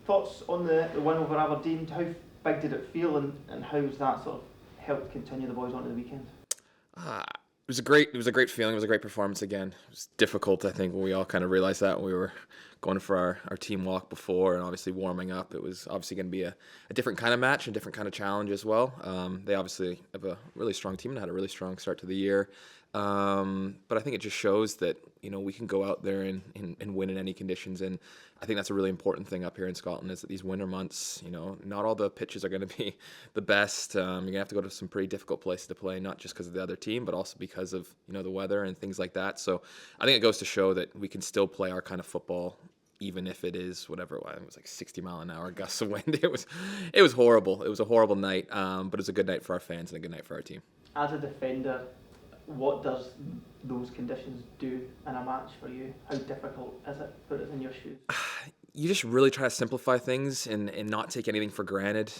thoughts on the win over Aberdeen? How big did it feel, and how's that sort of helped continue the boys onto the weekend? It was a great feeling. It was a great performance again. It was difficult, I think, when we all kind of realized that when we were going for our team walk before and obviously warming up. It was obviously going to be a different kind of match and a different kind of challenge as well. They obviously have a really strong team and had a really strong start to the year. But I think it just shows that, we can go out there and win in any conditions. And I think that's a really important thing up here in Scotland, is that these winter months, not all the pitches are going to be the best. You're going to have to go to some pretty difficult places to play, not just because of the other team, but also because of, the weather and things like that. So I think it goes to show that we can still play our kind of football, even if it is whatever it was like 60-mile-an-hour gusts of wind. It was horrible. It was a horrible night, but it was a good night for our fans and a good night for our team. As a defender, what does those conditions do in a match for you? How difficult is it? Put it in your shoes. You just really try to simplify things and not take anything for granted.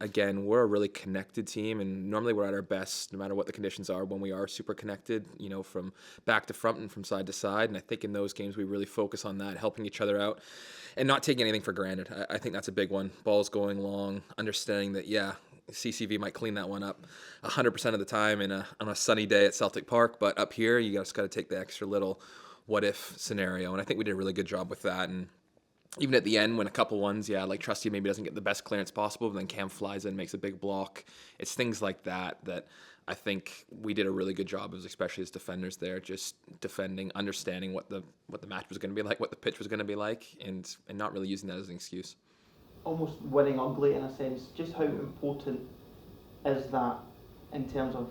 Again, we're a really connected team, and normally we're at our best no matter what the conditions are when we are super connected, from back to front and from side to side. And I think in those games we really focus on that, helping each other out and not taking anything for granted. I think that's a big one. Balls going long, understanding that, CCV might clean that one up 100% of the time on a sunny day at Celtic Park, but up here you just got to take the extra little what-if scenario, and I think we did a really good job with that. And even at the end, when a couple ones, like Trusty maybe doesn't get the best clearance possible, but then Cam flies in, makes a big block. It's things like that I think we did a really good job of, especially as defenders there, just defending, understanding what the match was going to be like, what the pitch was going to be like, and not really using that as an excuse. Almost winning ugly in a sense. Just how important is that in terms of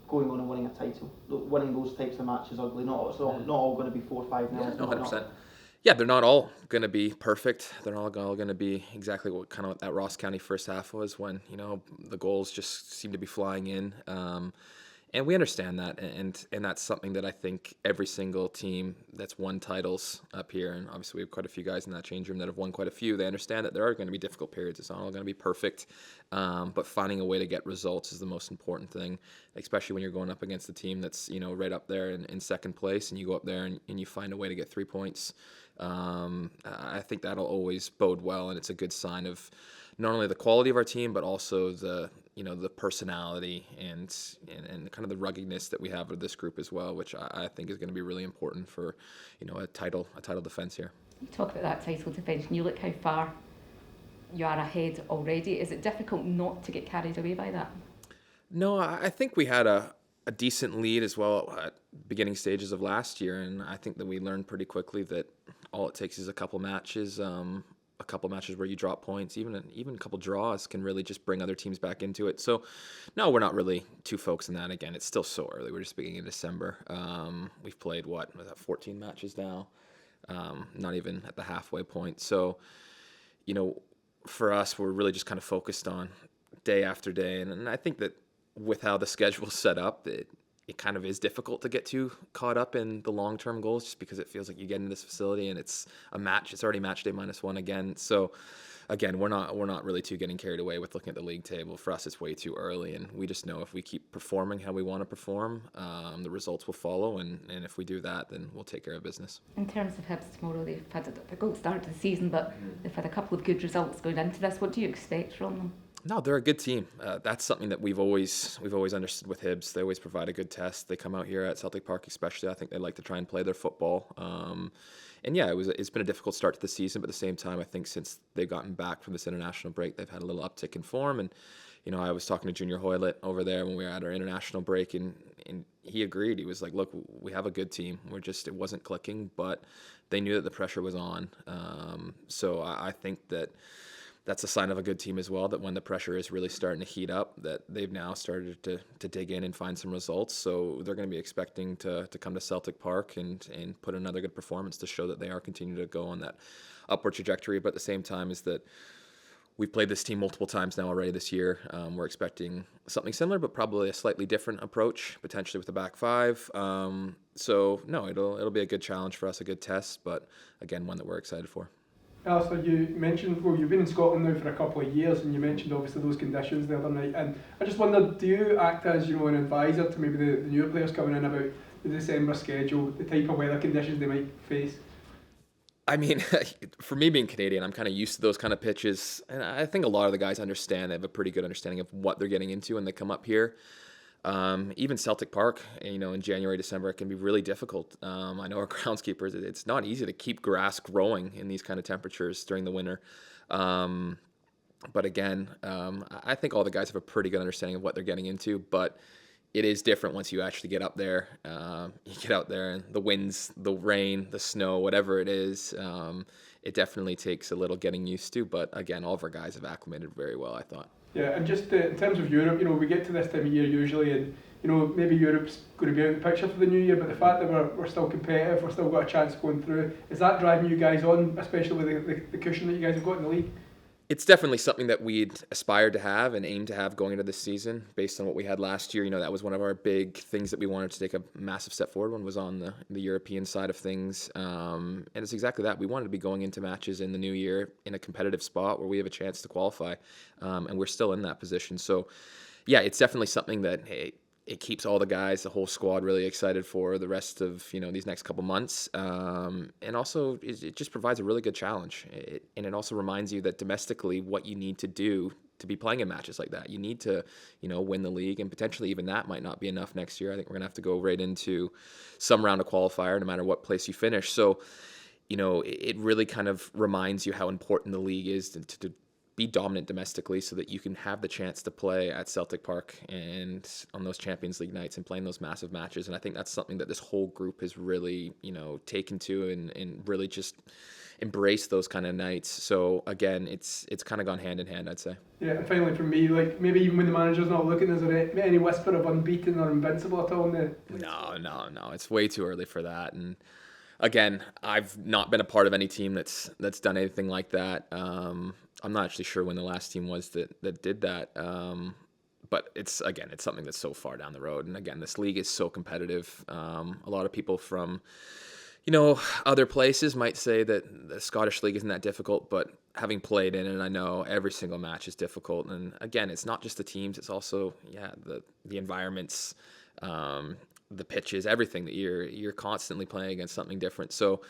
going on and winning a title? Winning those types of matches ugly. Not all going to be 4-5 nil. No, 100%. Yeah, they're not all going to be perfect. They're all going to be exactly what kind of that Ross County first half was, when the goals just seem to be flying in. And we understand that, and that's something that I think every single team that's won titles up here, and obviously we have quite a few guys in that change room that have won quite a few, they understand that there are going to be difficult periods. It's not all going to be perfect, but finding a way to get results is the most important thing, especially when you're going up against a team that's right up there in second place, and you go up there and you find a way to get 3 points. I think that'll always bode well, and it's a good sign of not only the quality of our team, but also the personality and kind of the ruggedness that we have of this group as well, which I think is going to be really important for a title defence here. You talk about that title defence, and you look how far you are ahead already. Is it difficult not to get carried away by that? No, I think we had a decent lead as well at beginning stages of last year, and I think that we learned pretty quickly that all it takes is a couple matches where you drop points, even a couple draws can really just bring other teams back into it. So, no, we're not really too focused on that. Again, it's still so early. We're just beginning in December. We've played, 14 matches now, not even at the halfway point. So, for us, we're really just kind of focused on day after day. And I think that with how the schedule's set up, it kind of is difficult to get too caught up in the long-term goals, just because it feels like you get into this facility and it's a match. It's already match day -1 again. So again, we're not really too getting carried away with looking at the league table. For us, it's way too early, and we just know if we keep performing how we want to perform, the results will follow, and if we do that, then we'll take care of business. In terms of Hibs tomorrow, they've had a difficult start to the season, but they've had a couple of good results going into this. What do you expect from them? No, they're a good team. That's something that we've always understood with Hibs. They always provide a good test. They come out here at Celtic Park, especially. I think they like to try and play their football. And yeah, it's been a difficult start to the season, but at the same time, I think since they've gotten back from this international break, they've had a little uptick in form. And I was talking to Junior Hoylett over there when we were at our international break, and he agreed. He was like, "Look, we have a good team. It wasn't clicking, but they knew that the pressure was on." So I think that's a sign of a good team as well, that when the pressure is really starting to heat up, that they've now started to dig in and find some results. So they're going to be expecting to come to Celtic Park and put another good performance to show that they are continuing to go on that upward trajectory. But at the same time is that we've played this team multiple times now already this year. We're expecting something similar, but probably a slightly different approach, potentially with the back five. So no, it'll be a good challenge for us, a good test, but again, one that we're excited for. Alistair, you mentioned, you've been in Scotland now for a couple of years, and you mentioned obviously those conditions the other night, and I just wondered, do you act as an advisor to maybe the newer players coming in about the December schedule, the type of weather conditions they might face? I mean, for me being Canadian, I'm kind of used to those kind of pitches, and I think a lot of the guys understand. They have a pretty good understanding of what they're getting into when they come up here. Even Celtic Park, in January, December, it can be really difficult. I know our groundskeepers, it's not easy to keep grass growing in these kind of temperatures during the winter. But again, I think all the guys have a pretty good understanding of what they're getting into, but it is different once you actually get up there. You get out there and the winds, the rain, the snow, whatever it is, it definitely takes a little getting used to. But again, all of our guys have acclimated very well, I thought. Yeah, and just in terms of Europe, we get to this time of year usually, and maybe Europe's going to be out of the picture for the new year, but the fact that we're still competitive, we're still got a chance of going through, is that driving you guys on, especially with the cushion that you guys have got in the league? It's definitely something that we'd aspired to have and aimed to have going into this season based on what we had last year. That was one of our big things that we wanted to take a massive step forward on, was on the European side of things. And it's exactly that. We wanted to be going into matches in the new year in a competitive spot where we have a chance to qualify. And we're still in that position. So, yeah, it's definitely something that, it keeps all the guys, the whole squad, really excited for the rest of these next couple months, and also it just provides a really good challenge. And it also reminds you that domestically, what you need to do to be playing in matches like that, you need to win the league, and potentially even that might not be enough next year. I think we're gonna have to go right into some round of qualifier, no matter what place you finish. So, it really kind of reminds you how important the league is to be dominant domestically, so that you can have the chance to play at Celtic Park and on those Champions League nights and playing those massive matches. And I think that's something that this whole group has really, taken to and really just embraced those kind of nights. So again, it's kind of gone hand in hand, I'd say. Yeah, and finally from me, maybe even when the manager's not looking, is there any whisper of unbeaten or invincible at all in the... No. It's way too early for that. And again, I've not been a part of any team that's done anything like that. I'm not actually sure when the last team was that did that. But it's something that's so far down the road. And again, this league is so competitive. A lot of people from, other places might say that the Scottish league isn't that difficult, but having played in it, I know every single match is difficult. And again, it's not just the teams, it's also, the environments, the pitches, everything that you're constantly playing against something different. So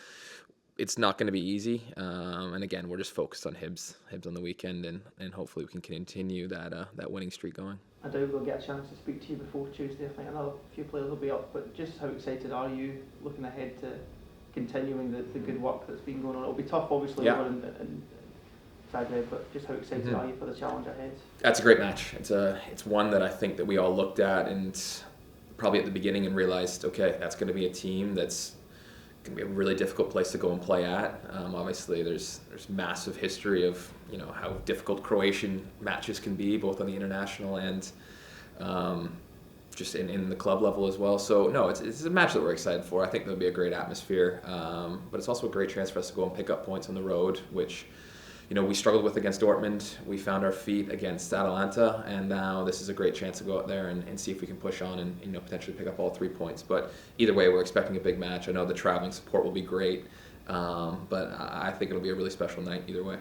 it's not going to be easy. And again, we're just focused on Hibs on the weekend, and hopefully we can continue that winning streak going. I doubt we'll get a chance to speak to you before Tuesday. I think another few players will be up, but just how excited are you looking ahead to continuing the good work that's been going on? It'll be tough, obviously, over in Zagreb, but just how excited are you for the challenge ahead? That's a great match. It's one that I think that we all looked at and probably at the beginning and realized, okay, that's going to be a team that's going to be a really difficult place to go and play at. Obviously, there's massive history of how difficult Croatian matches can be, both on the international and just in the club level as well. So no, it's a match that we're excited for. I think there'll be a great atmosphere, but it's also a great chance for us to go and pick up points on the road, which we struggled with against Dortmund. We found our feet against Atalanta, and now this is a great chance to go out there and see if we can push on and potentially pick up all 3 points. But either way, we're expecting a big match. I know the traveling support will be great, but I think it'll be a really special night either way.